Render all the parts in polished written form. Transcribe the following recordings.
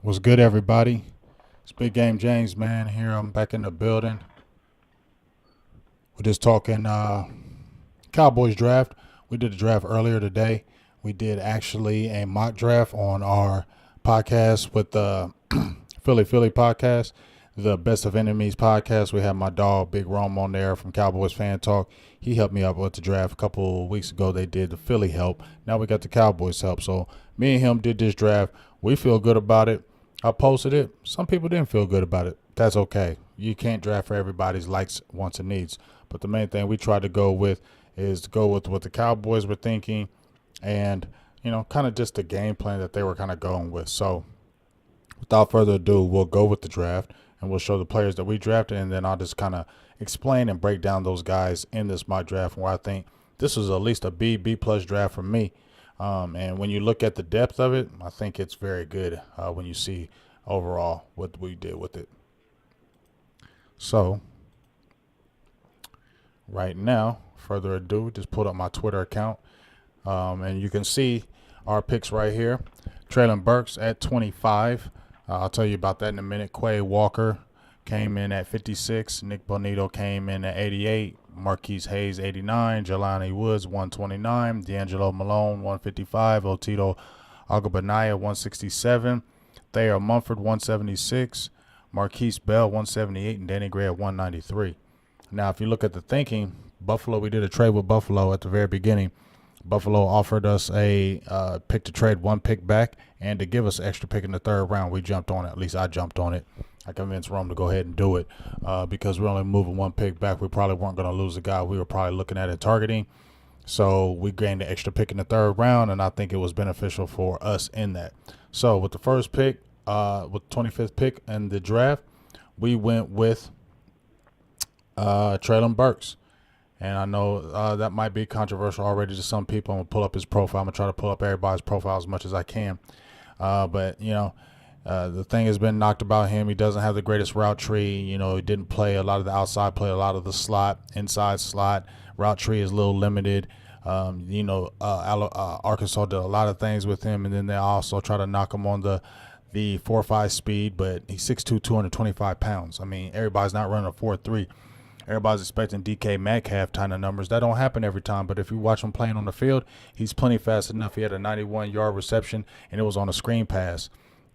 What's good, everybody? It's Big Game James, man. Here I'm back in the building. We're just talking Cowboys draft. We did the draft earlier today. We did actually a mock draft on our podcast with the Philly podcast, the Best of Enemies podcast. We had my dog Big Rome on there from Cowboys Fan Talk. He helped me out with the draft a couple of weeks ago. They did the Philly help. Now we got the Cowboys help. So me and him did this draft. We feel good about it. I posted it. Some people didn't feel good about it. That's okay. You can't draft for everybody's likes, wants, and needs. But the main thing we tried to go with is to go with what the Cowboys were thinking and, kind of just the game plan that they were kind of going with. So without further ado, we'll go with the draft and we'll show the players that we drafted, and then I'll just kind of explain and break down those guys in this mock draft where I think this was at least a B plus draft for me. And when you look at the depth of it, I think it's very good when you see overall what we did with it. So right now, further ado, just pulled up my Twitter account. And you can see our picks right here. Treylon Burks at 25. I'll tell you about that in a minute. Quay Walker came in at 56. Nick Bonitto came in at 88. Marquise Hayes, 89. Jelani Woods, 129. D'Angelo Malone, 155. Otito Agbanaya, 167. Thayer Mumford, 176. Marquise Bell, 178. And Danny Gray at 193. Now, if you look at the thinking, Buffalo, we did a trade with Buffalo at the very beginning. Buffalo offered us a pick to trade one pick back and to give us an extra pick in the third round. We jumped on it. At least I jumped on it. I convinced Rome to go ahead and do it because we're only moving one pick back. We probably weren't going to lose the guy we were probably looking at and targeting. So we gained an extra pick in the third round, and I think it was beneficial for us in that. So with the first pick, with 25th pick in the draft, we went with Treylon Burks. And I know that might be controversial already to some people. I'm going to pull up his profile. I'm going to try to pull up everybody's profile as much as I can. But the thing has been knocked about him. He doesn't have the greatest route tree. He didn't play a lot of the outside, play a lot of the slot, inside slot. Route tree is a little limited. Arkansas did a lot of things with him, and then they also try to knock him on the 4.5 speed, but he's 6'2", 225 pounds. I mean, everybody's not running a 4.3. Everybody's expecting DK Metcalf kind of numbers. That don't happen every time, but if you watch him playing on the field, he's plenty fast enough. He had a 91-yard reception, and it was on a screen pass.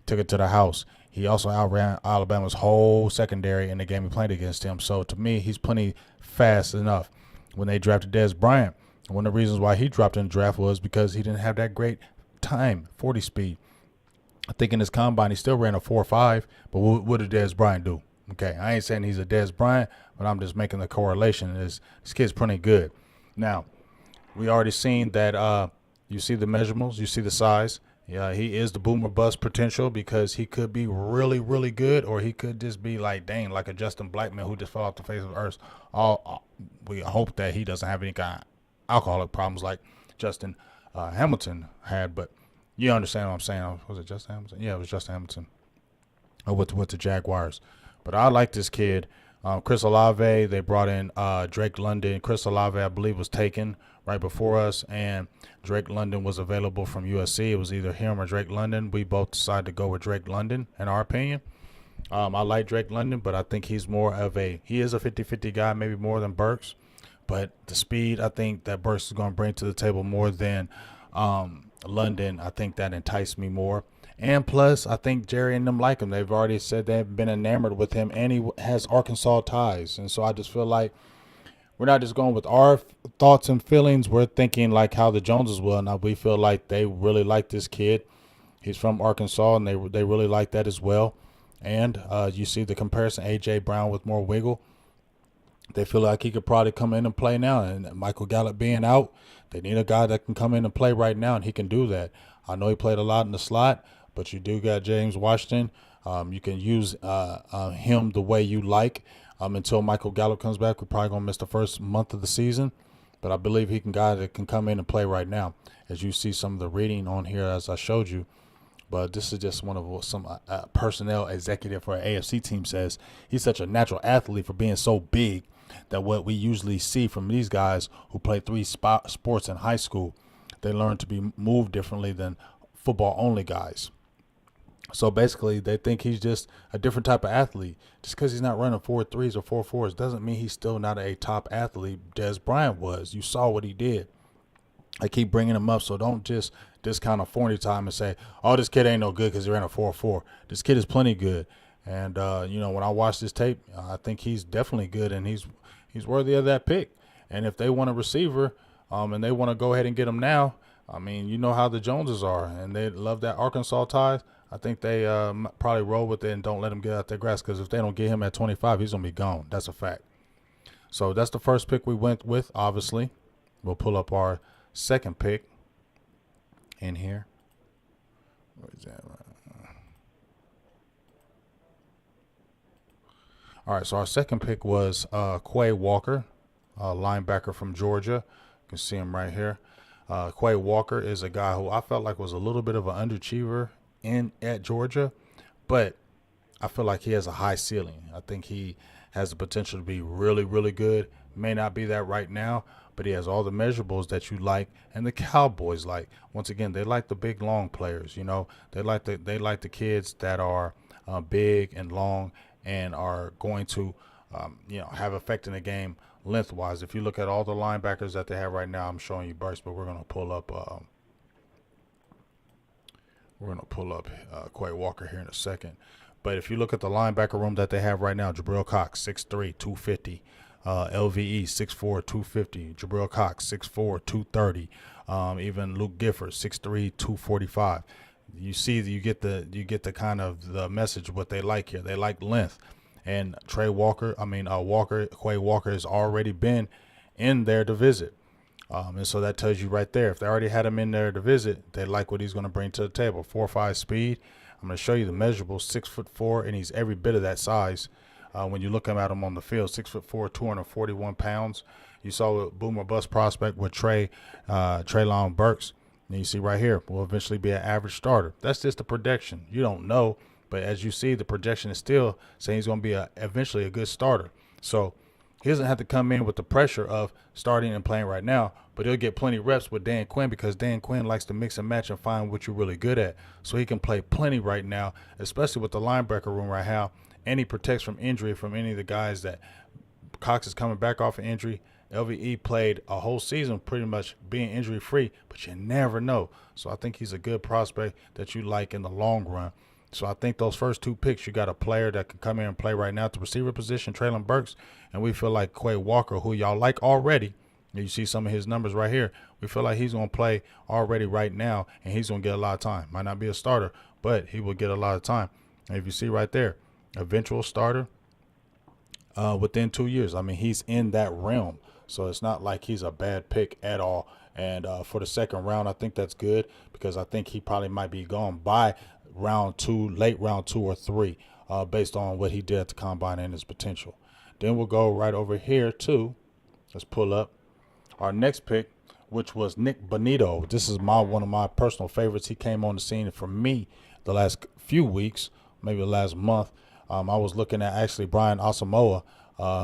Took it to the house. He also outran Alabama's whole secondary in the game he played against him. So, to me, he's plenty fast enough. When they drafted Dez Bryant, one of the reasons why he dropped in the draft was because he didn't have that great time, 40 speed. I think in his combine, he still ran a 4.5, but what did Dez Bryant do? Okay, I ain't saying he's a Dez Bryant, but I'm just making the correlation. This kid's pretty good. Now, we already seen that you see the measurables, you see the size. Yeah, he is the boomer bust potential because he could be really, really good, or he could just be like a Justin Blackman who just fell off the face of the earth. We hope that he doesn't have any kind of alcoholic problems like Justin Hamilton had, but you understand what I'm saying. Was it Justin Hamilton? Yeah, it was Justin Hamilton with the Jaguars. But I like this kid. Chris Olave, they brought in Drake London. Chris Olave, I believe, was taken right before us, and Drake London was available from USC. It was either him or Drake London. We both decided to go with Drake London, in our opinion. I like Drake London, but I think he's more of he is a 50-50 guy, maybe more than Burks. But the speed, I think that Burks is going to bring to the table more than London. I think that enticed me more. And plus, I think Jerry and them like him. They've already said they've been enamored with him, and he has Arkansas ties. And so I just feel like we're not just going with our thoughts and feelings. We're thinking like how the Joneses will. Now, we feel like they really like this kid. He's from Arkansas, and they really like that as well. And you see the comparison, A.J. Brown with more wiggle. They feel like he could probably come in and play now. And Michael Gallup being out, they need a guy that can come in and play right now, and he can do that. I know he played a lot in the slot, but you do got James Washington. You can use him the way you like until Michael Gallup comes back. We're probably going to miss the first month of the season. But I believe he can guy that can come in and play right now, as you see some of the reading on here as I showed you. But this is just one of what some personnel executive for an AFC team says. He's such a natural athlete for being so big that what we usually see from these guys who play three sports in high school, they learn to be moved differently than football-only guys. So basically, they think he's just a different type of athlete. Just because he's not running 4.3s or 4.4s doesn't mean he's still not a top athlete. Des Bryant was. You saw what he did. I keep bringing him up, so don't just discount a 40 time and say, "Oh, this kid ain't no good because he ran a 4.4." This kid is plenty good, and when I watch this tape, I think he's definitely good, and he's worthy of that pick. And if they want a receiver, and they want to go ahead and get him now, I mean, you know how the Joneses are, and they love that Arkansas ties. I think they probably roll with it and don't let him get out their grass, because if they don't get him at 25, he's gonna be gone. That's a fact. So that's the first pick we went with. Obviously, we'll pull up our second pick in here. Where is that? All right, so our second pick was Quay Walker, linebacker from Georgia. You can see him right here. Quay Walker is a guy who I felt like was a little bit of an underachiever at Georgia, but I feel like he has a high ceiling. I think he has the potential to be really, really good. May not be that right now, but he has all the measurables that you like and the Cowboys like. Once again, they like the big, long players. They like the kids that are big and long and are going to have effect in the game lengthwise. If you look at all the linebackers that they have right now, I'm showing you Burks, but we're gonna pull up Quay Walker here in a second. But if you look at the linebacker room that they have right now, Jabril Cox, 6'3", 250. LVE, 6'4", 250. Jabril Cox, 6'4", 230. Even Luke Gifford, 6'3", 245. You see, you get the kind of the message what they like here. They like length. And Quay Walker has already been in there to visit. And so that tells you right there, if they already had him in there to visit, they like what he's going to bring to the table. 4.5 speed. I'm going to show you the measurables. 6'4", and he's every bit of that size. When you look at him on the field, 6'4", 241 pounds. You saw a boom or bust prospect with Treylon Burks. And you see right here, will eventually be an average starter. That's just the projection. You don't know, but as you see, the projection is still saying he's going to be eventually a good starter. So he doesn't have to come in with the pressure of starting and playing right now, but he'll get plenty reps with Dan Quinn, because Dan Quinn likes to mix and match and find what you're really good at. So he can play plenty right now, especially with the linebacker room right now. And he protects from injury from any of the guys that Cox is coming back off of injury. LVE played a whole season pretty much being injury free, but you never know. So I think he's a good prospect that you like in the long run. So I think those first two picks, you got a player that can come in and play right now at the receiver position, Treylon Burks, and we feel like Quay Walker, who y'all like already. You see some of his numbers right here. We feel like he's going to play already right now, and he's going to get a lot of time. Might not be a starter, but he will get a lot of time. And if you see right there, eventual starter within 2 years. I mean, he's in that realm. So it's not like he's a bad pick at all. And for the second round, I think that's good, because I think he probably might be gone by round 2, late round 2 or 3, based on what he did at the combine and his potential. Then we'll go right over here to, let's pull up our next pick, which was Nick Bonitto. This is one of my personal favorites. He came on the scene for me the last few weeks, maybe the last month. I was looking at actually Brian Asamoah,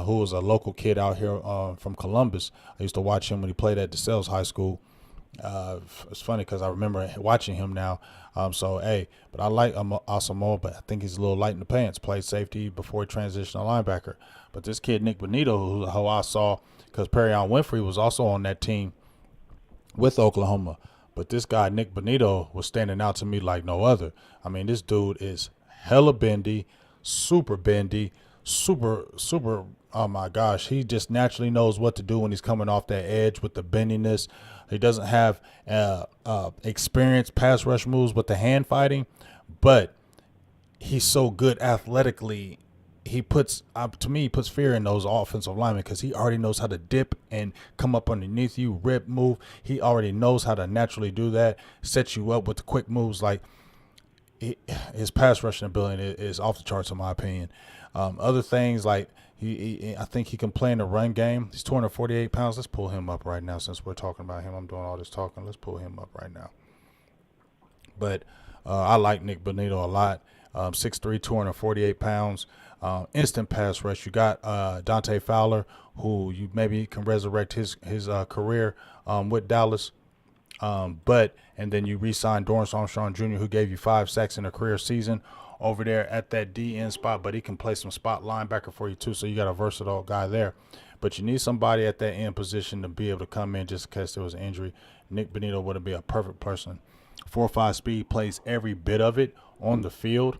who was a local kid out here from Columbus. I used to watch him when he played at DeSales High School. It's funny because I remember watching him now. But I like Asamoah, but I think he's a little light in the pants. Played safety before he transitioned to linebacker. But this kid, Nick Bonitto, who I saw, because Perrion Winfrey was also on that team with Oklahoma. But this guy, Nick Bonitto, was standing out to me like no other. I mean, this dude is hella bendy, super, oh my gosh, he just naturally knows what to do when he's coming off that edge with the bendiness. He doesn't have experienced pass rush moves with the hand fighting, but he's so good athletically. He puts fear in those offensive linemen, because he already knows how to dip and come up underneath you, rip, move. He already knows how to naturally do that, set you up with the quick moves. Like, his pass rushing ability is off the charts in my opinion. Other things like I think he can play in the run game. He's 248 pounds. Let's pull him up right now since we're talking about him. I'm doing all this talking. Let's pull him up right now. But I like Nick Bonitto a lot. 6'3", 248 pounds. Instant pass rush. You got Dante Fowler, who you maybe can resurrect his career with Dallas. And then you re-signed Dorrance Armstrong Jr., who gave you 5 sacks in a career season over there at that DN spot, but he can play some spot linebacker for you too. So you got a versatile guy there. But you need somebody at that end position to be able to come in just in case there was an injury. Nick Bonitto would be a perfect person. 4.5 speed, plays every bit of it on the field.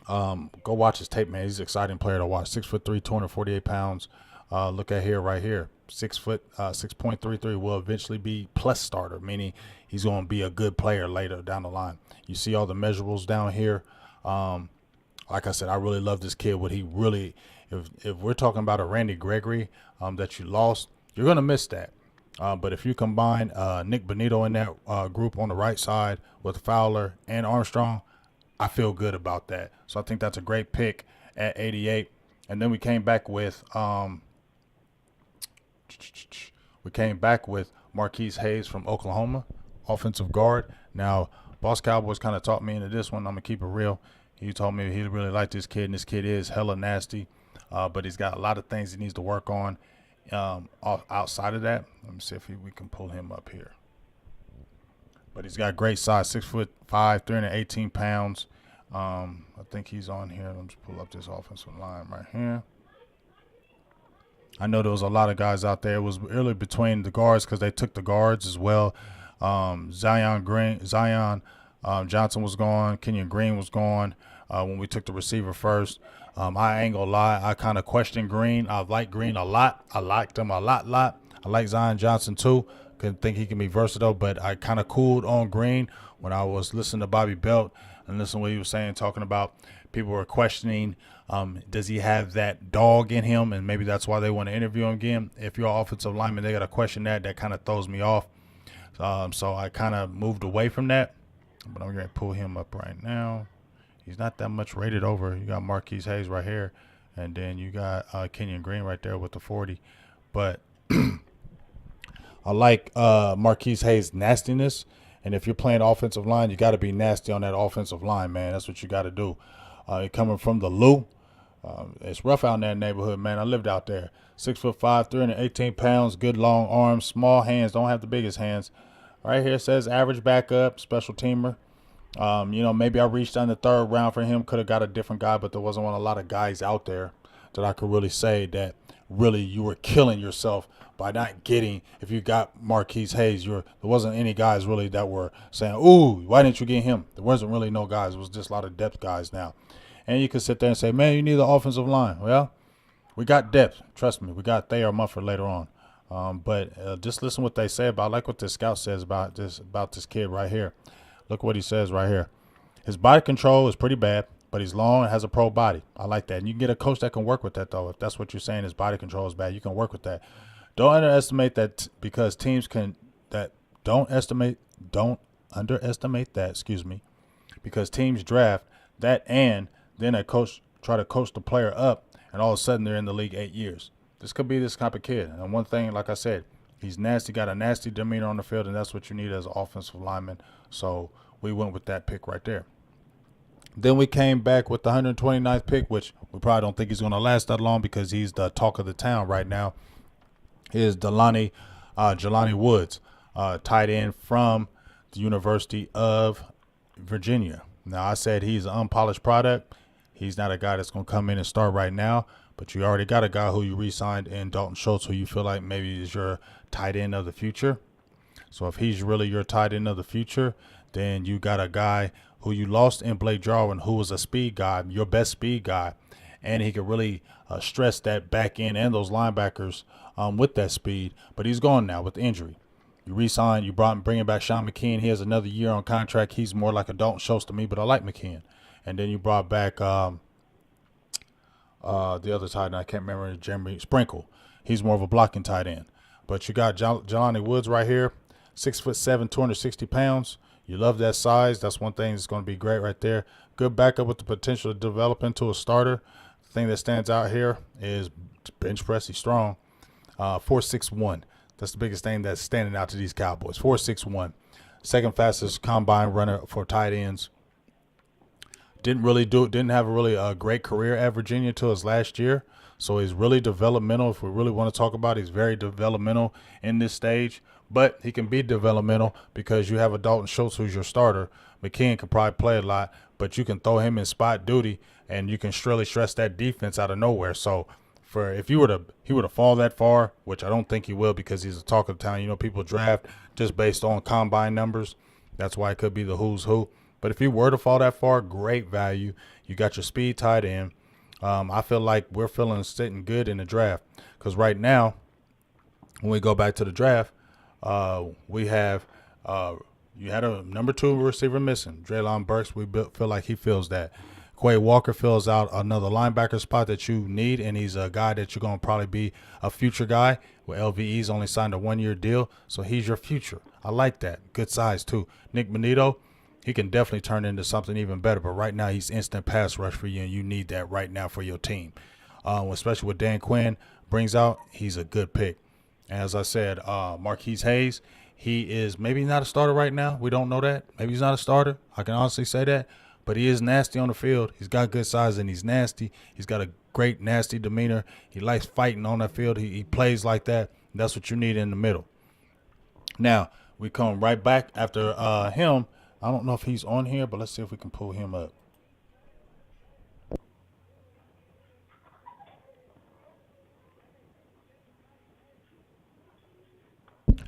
Go watch his tape, man. He's an exciting player to watch. 6'3", 248 pounds. Look at here, right here. 6 foot, 6.33 will eventually be plus starter, meaning he's going to be a good player later down the line. You see all the measurables down here. Like I said, I really love this kid. What he really, if we're talking about a Randy Gregory that you lost, you're going to miss that. But if you combine Nick Bonitto in that group on the right side with Fowler and Armstrong, I feel good about that. So I think that's a great pick at 88. And then we came back with Marquise Hayes from Oklahoma, offensive guard. Now, Boss Cowboys kind of talked me into this one. I'm going to keep it real. He told me he really liked this kid, and this kid is hella nasty, but he's got a lot of things he needs to work on outside of that. Let me see if we can pull him up here. But he's got great size, 6'5", 318 pounds. I think he's on here. Let me just pull up this offensive line right here. I know there was a lot of guys out there. It was really between the guards because they took the guards as well. Zion Johnson was gone. Kenyon Green was gone when we took the receiver first. I ain't gonna lie. I kind of questioned Green. I like Green a lot. I liked him a lot. I like Zion Johnson too. Couldn't think he can be versatile, but I kind of cooled on Green when I was listening to Bobby Belt and listening to what he was saying, talking about people were questioning, does he have that dog in him? And maybe that's why they want to interview him again. If you're an offensive lineman, they got to question that. That kind of throws me off. So I kind of moved away from that. But I'm going to pull him up right now. He's not that much rated over. You got Marquise Hayes right here. And then you got Kenyon Green right there with the 40. But I like Marquise Hayes' nastiness. And if you're playing offensive line, you got to be nasty on that offensive line, man. That's what you got to do. Coming from the Lou, it's rough out in that neighborhood, man. I lived out there. 6'5", 318 pounds, good long arms, small hands. Don't have the biggest hands. Right here it says average backup, special teamer. Maybe I reached on the third round for him. Could have got a different guy, but there wasn't a lot of guys out there that I could really say that really you were killing yourself by not getting. If you got Marquise Hayes, there wasn't any guys really that were saying, ooh, why didn't you get him? There wasn't really no guys. It was just a lot of depth guys now. And you could sit there and say, man, you need the offensive line. Well, we got depth. Trust me, we got Thayer Mumford later on. But just listen what they say about. I like what the scout says about this kid right here. Look what he says right here. His body control is pretty bad, but he's long and has a pro body. I like that. And you can get a coach that can work with that, though. If that's what you're saying, his body control is bad, you can work with that. Don't underestimate that because teams can – don't underestimate that, because teams draft that and then a coach try to coach the player up, and all of a sudden they're in the league 8 years. This could be this type of kid. And one thing, like I said, he's nasty, got a nasty demeanor on the field, and that's what you need as an offensive lineman. So we went with that pick right there. Then we came back with the 129th pick, which we probably don't think he's going to last that long because he's the talk of the town right now, is Jelani Woods, tight end from the University of Virginia. Now, I said he's an unpolished product. He's not a guy that's going to come in and start right now, but you already got a guy who you re-signed in Dalton Schultz who you feel like maybe is your tight end of the future. So if he's really your tight end of the future, then you got a guy who you lost in Blake Jarwin, who was a speed guy, your best speed guy, and he could really stress that back end and those linebackers with that speed. But he's gone now with injury. You re-signed, bringing back Sean McKeon. He has another year on contract. He's more like a Dalton Schultz to me, but I like McKeon. And then you brought back the other tight end, I can't remember, Jeremy Sprinkle. He's more of a blocking tight end. But you got Jelani Woods right here, 6'7", 260 pounds. You love that size. That's one thing that's going to be great right there. Good backup with the potential to develop into a starter. The thing that stands out here is bench press. He's strong. 4'6", That's the biggest thing that's standing out to these Cowboys. 4'6", second fastest combine runner for tight ends. Didn't have a really great career at Virginia until his last year. So he's really developmental. If we really want to talk about it, he's very developmental in this stage. But he can be developmental because you have a Dalton Schultz who's your starter. McKeon can probably play a lot, but you can throw him in spot duty and you can really stress that defense out of nowhere. So for if he were to fall that far, which I don't think he will because he's a talk of the town. You know, people draft just based on combine numbers. That's why it could be the who's who. But if he were to fall that far, great value. You got your speed tight end. I feel like we're sitting good in the draft because right now, when we go back to the draft, we have you had a number 2 receiver missing, Treylon Burks. We feel like he fills that. Quay Walker fills out another linebacker spot that you need, and he's a guy that you're going to probably be a future guy. With LVE's only signed a 1-year deal, so he's your future. I like that. Good size, too. Nick Bonitto, he can definitely turn into something even better, but right now he's instant pass rush for you, and you need that right now for your team. Especially what Dan Quinn brings out, he's a good pick. And as I said, Marquise Hayes, he is maybe not a starter right now. We don't know that. Maybe he's not a starter. I can honestly say that. But he is nasty on the field. He's got good size and he's nasty. He's got a great nasty demeanor. He likes fighting on that field. He plays like that. That's what you need in the middle. Now, we come right back after him. I don't know if he's on here, but let's see if we can pull him up.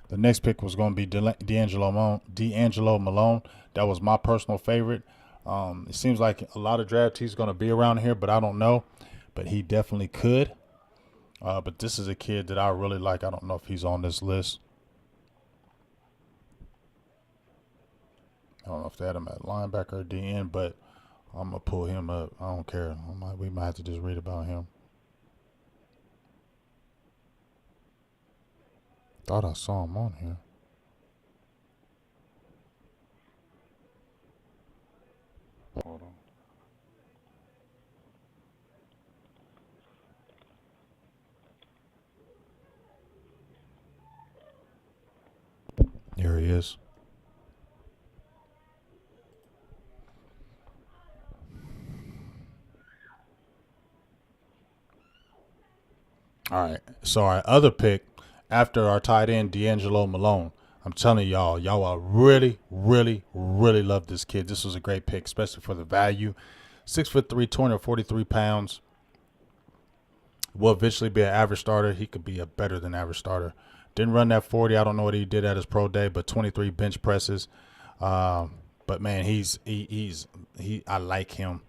The next pick was going to be D'Angelo Malone. That was my personal favorite. It seems like a lot of draftees going to be around here, but I don't know. But he definitely could. But this is a kid that I really like. I don't know if he's on this list. I don't know if they had him at linebacker or DN, but I'm going to pull him up. I don't care. We might have to just read about him. Thought I saw him on here. Hold on. There he is. All right. So our other pick after our tight end, D'Angelo Malone. I'm telling y'all will really, really, really love this kid. This was a great pick, especially for the value. 6'3", 243 pounds. Will eventually be an average starter. He could be a better than average starter. Didn't run that 40. I don't know what he did at his pro day, but 23 bench presses. But man, I like him.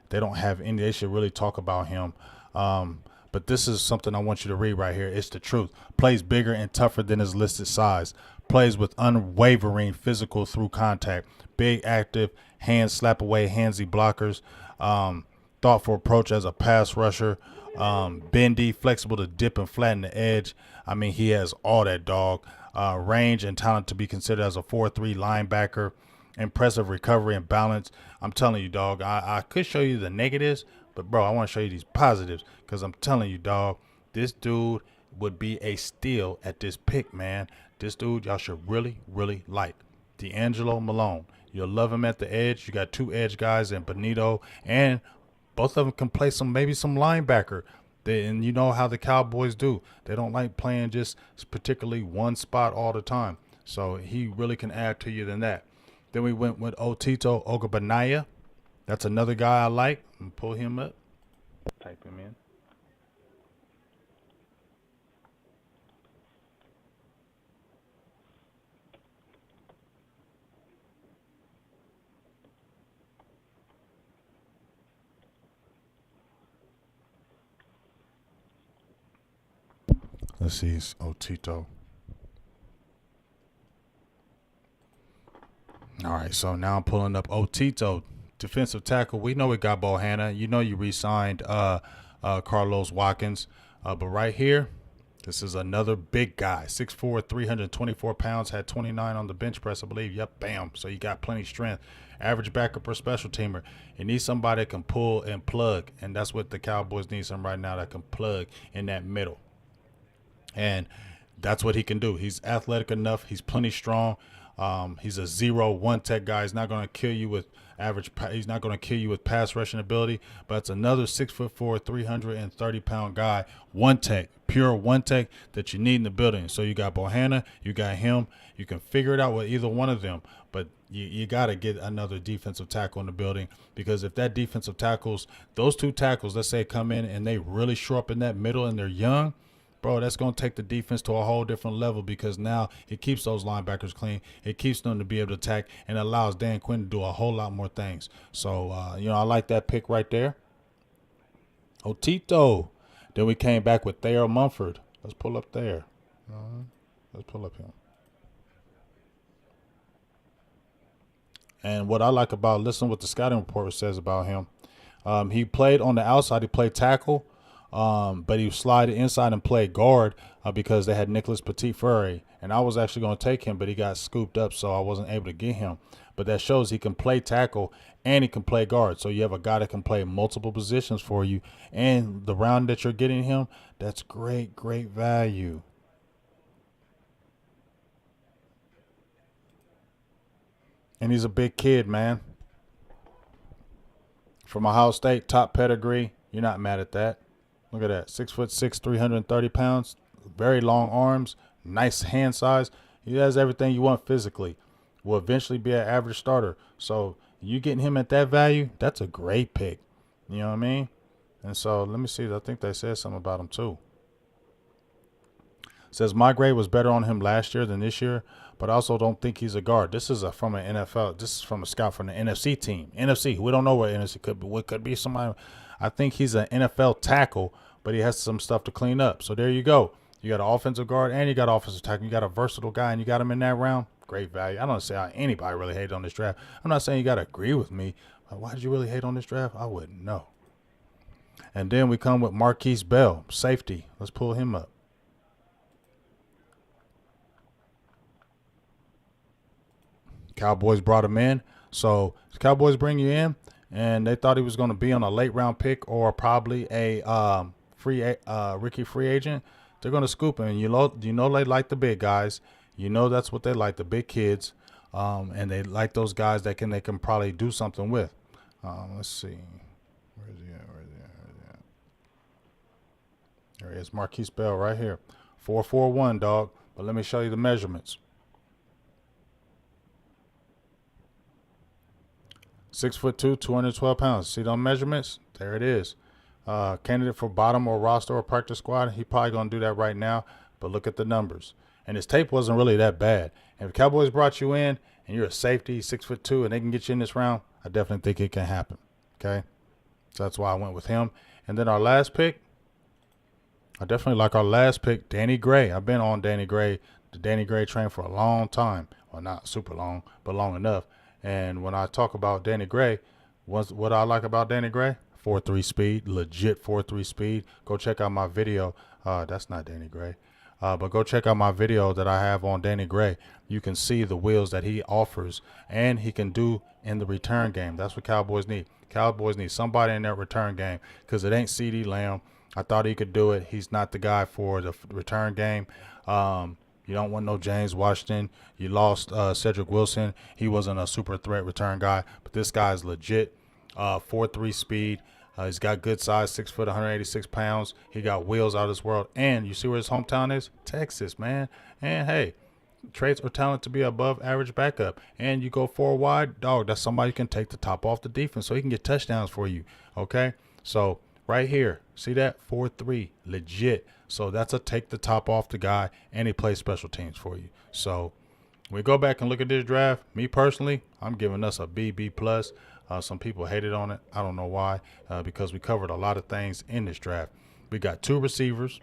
They don't have any. They should really talk about him. But this is something I want you to read right here. It's the truth. Plays bigger and tougher than his listed size. Plays with unwavering physical through contact. Big, active, hands slap away, handsy blockers. Thoughtful approach as a pass rusher. Bendy, flexible to dip and flatten the edge. I mean, he has all that, dog. Range and talent to be considered as a 4-3 linebacker. Impressive recovery and balance. I'm telling you, dog, I could show you the negatives, but, bro, I want to show you these positives because I'm telling you, dog, this dude would be a steal at this pick, man. This dude y'all should really, really like. D'Angelo Malone. You'll love him at the edge. You got 2 edge guys in Bonitto, and both of them can play maybe some linebacker. And you know how the Cowboys do. They don't like playing just particularly one spot all the time. So he really can add to you than that. Then we went with Otito Ogbonnia. That's another guy I like. I'm pull him up. Type him in. Let's see, it's Otito. All right, so now I'm pulling up Otito, defensive tackle. We know we got Bohanna. You know you re-signed Carlos Watkins. But right here, this is another big guy. 6'4", 324 pounds, had 29 on the bench press, I believe. Yep, bam. So you got plenty of strength. Average backup or special teamer. You need somebody that can pull and plug, and that's what the Cowboys need some right now that can plug in that middle. And that's what he can do. He's athletic enough. He's plenty strong. He's a 0-1 tech guy. He's not going to kill you with He's not going to kill you with pass rushing ability. But it's another 6'4", 330-pound guy, one tech, pure one tech that you need in the building. So you got Bohanna, you got him. You can figure it out with either one of them. But you got to get another defensive tackle in the building, because if that defensive tackles, those two tackles, let's say, come in and they really shore up in that middle and they're young, bro, that's going to take the defense to a whole different level, because now it keeps those linebackers clean. It keeps them to be able to attack, and allows Dan Quinn to do a whole lot more things. So, I like that pick right there. Otito. Then we came back with Thayer Mumford. Let's pull up there. Let's pull up him. And what I like about, listen what the scouting report says about him. He played on the outside. He played tackle. But he slid inside and played guard because they had Nicholas Petit-Frere. And I was actually going to take him, but he got scooped up, so I wasn't able to get him. But that shows he can play tackle and he can play guard. So you have a guy that can play multiple positions for you. And the round that you're getting him, that's great, great value. And he's a big kid, man. From Ohio State, top pedigree. You're not mad at that. Look at that. 6'6", 330 pounds. Very long arms. Nice hand size. He has everything you want physically. Will eventually be an average starter. So you getting him at that value, that's a great pick. You know what I mean? And so let me see. I think they said something about him too. It says my grade was better on him last year than this year, but I also don't think he's a guard. This is from an NFL. This is from a scout from the NFC team. NFC. We don't know what NFC could be. What could be somebody. I think he's an NFL tackle, but he has some stuff to clean up. So there you go. You got an offensive guard and you got an offensive tackle. You got a versatile guy and you got him in that round. Great value. I don't say anybody really hated on this draft. I'm not saying you got to agree with me. Why did you really hate on this draft? I wouldn't know. And then we come with Marquise Bell, safety. Let's pull him up. Cowboys brought him in. So the Cowboys bring you in, and they thought he was going to be on a late round pick or probably a rookie free agent. They're going to scoop him. You know they like the big guys. You know that's what they like, the big kids, and they like those guys that they can probably do something with. Let's see. Where is he at? There he is, Marquise Bell right here. 4'1", dog. But let me show you the measurements. 6'2", 212 pounds. See those measurements? There it is. Candidate for bottom or roster or practice squad. He probably going to do that right now, but look at the numbers. And his tape wasn't really that bad. And if Cowboys brought you in and you're a safety, 6'2", and they can get you in this round, I definitely think it can happen. Okay? So that's why I went with him. And then our last pick, I definitely like our last pick, Danny Gray. I've been on Danny Gray, the Danny Gray train for a long time. Well, not super long, but long enough. And when I talk about Danny Gray, what I like about Danny Gray, 4.3 speed, legit 4.3 speed. Go check out my video. That's not Danny Gray. But go check out my video that I have on Danny Gray. You can see the wheels that he offers and he can do in the return game. That's what Cowboys need. Cowboys need somebody in that return game because it ain't CeeDee Lamb. I thought he could do it. He's not the guy for the return game. You don't want no James Washington. You lost Cedric Wilson. He wasn't a super threat return guy, but this guy is legit. 4.3 speed. He's got good size, 6 foot, 186 pounds. He got wheels out of this world. And you see where his hometown is? Texas, man. And, hey, traits or talent to be above average backup. And you go 4 wide, dog, that's somebody who can take the top off the defense so he can get touchdowns for you, okay? So right here, see that? 4.3, legit. So that's a take the top off the guy, and he plays special teams for you. So when we go back and look at this draft, me personally, I'm giving us a B+. Some people hated on it. I don't know why, because we covered a lot of things in this draft. We got 2 receivers.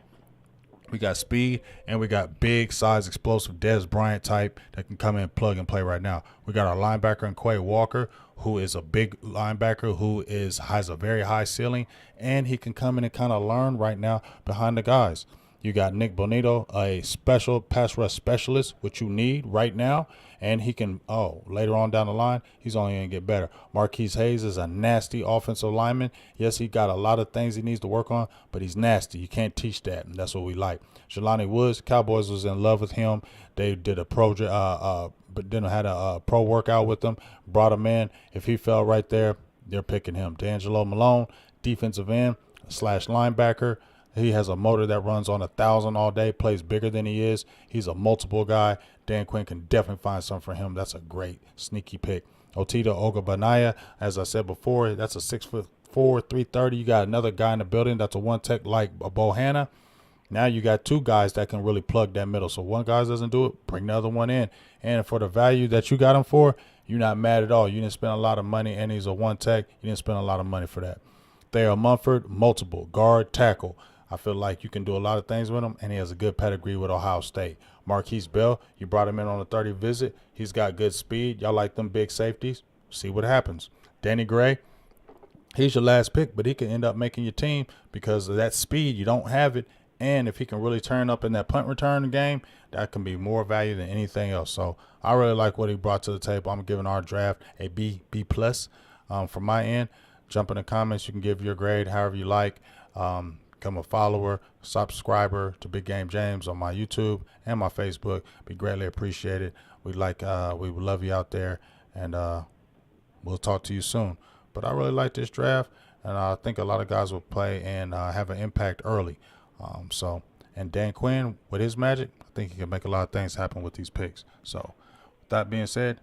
We got speed, and we got big size, explosive Dez Bryant type that can come in, plug and play right now. We got our linebacker in Quay Walker, who is a big linebacker who has a very high ceiling, and he can come in and kind of learn right now behind the guys. You got Nick Bonitto, a special pass rush specialist, which you need right now. And he can, later on down the line, he's only going to get better. Marquise Hayes is a nasty offensive lineman. Yes, he got a lot of things he needs to work on, but he's nasty. You can't teach that, and that's what we like. Jelani Woods, Cowboys was in love with him. They did a but then had a pro workout with him, brought him in. If he fell right there, they're picking him. D'Angelo Malone, defensive end / linebacker. He has a motor that runs on 1,000 all day, plays bigger than he is. He's a multiple guy. Dan Quinn can definitely find something for him. That's a great sneaky pick. Otito Ogabanaya, as I said before, that's a 6'4", 330. You got another guy in the building that's a one tech like a Bohanna. Now you got two guys that can really plug that middle. So one guy doesn't do it, bring the other one in. And for the value that you got him for, you're not mad at all. You didn't spend a lot of money, and he's a one tech. You didn't spend a lot of money for that. Thayer Munford, multiple guard, tackle. I feel like you can do a lot of things with him, and he has a good pedigree with Ohio State. Marquise Bell, you brought him in on a 30 visit. He's got good speed. Y'all like them big safeties. See what happens. Danny Gray, he's your last pick, but he can end up making your team because of that speed. You don't have it, and if he can really turn up in that punt return game, that can be more value than anything else. So I really like what he brought to the table. I'm giving our draft a B+. From my end. Jump in the comments. You can give your grade however you like. Become a follower, subscriber to Big Game James on my YouTube and my Facebook. Be greatly appreciated. We would love you out there, and we'll talk to you soon. But I really like this draft, and I think a lot of guys will play and have an impact early. And Dan Quinn with his magic, I think he can make a lot of things happen with these picks. So, with that being said,